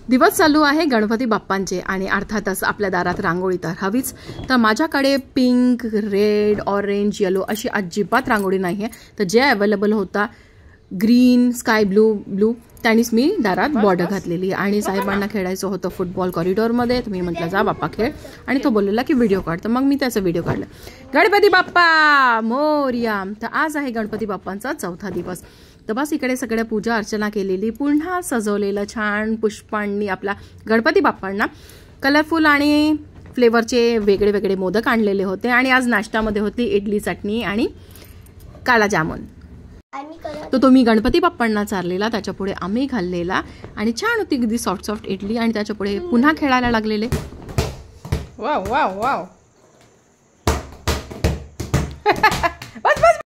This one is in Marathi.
दिवस चालू आहे गणपती बाप्पांचे आणि अर्थातच आपल्या दारात रांगोळी तर हवीच. तर माझ्याकडे पिंक, रेड, ऑरेंज, येलो अशी अजिबात रांगोळी नाही आहे. तर जे अवेलेबल होता ग्रीन, स्काय ब्लू त्यानीच मी दारात बॉर्डर घातलेली. आणि साहेबांना खेळायचं होतं फुटबॉल कॉरिडॉरमध्ये. तर मी म्हटलं जा बाप्पा खेळ, आणि तो बोललेला की व्हिडिओ काढ. तर मग मी त्याचा व्हिडिओ काढला. गणपती बाप्पा मोरया. तर आज आहे गणपती बाप्पांचा 4था दिवस. तर बस इकडे सगळ्या पूजा अर्चना केलेली, पुन्हा सजवलेलं छान पुष्पांनी आपला गणपती बाप्पांना. कलरफुल आणि फ्लेवरचे वेगळे वेगळे मोदक आणलेले होते. आणि आज नाश्त्यामध्ये होती इडली, चटणी आणि काला जामुन. तो मी गणपती बाप्पांना चारलेला, त्याच्यापुढे आम्ही खाल्लेला आणि छान होती अगदी सॉफ्ट इडली. आणि त्याच्यापुढे पुन्हा खेळायला लागलेले. Wow wow wow.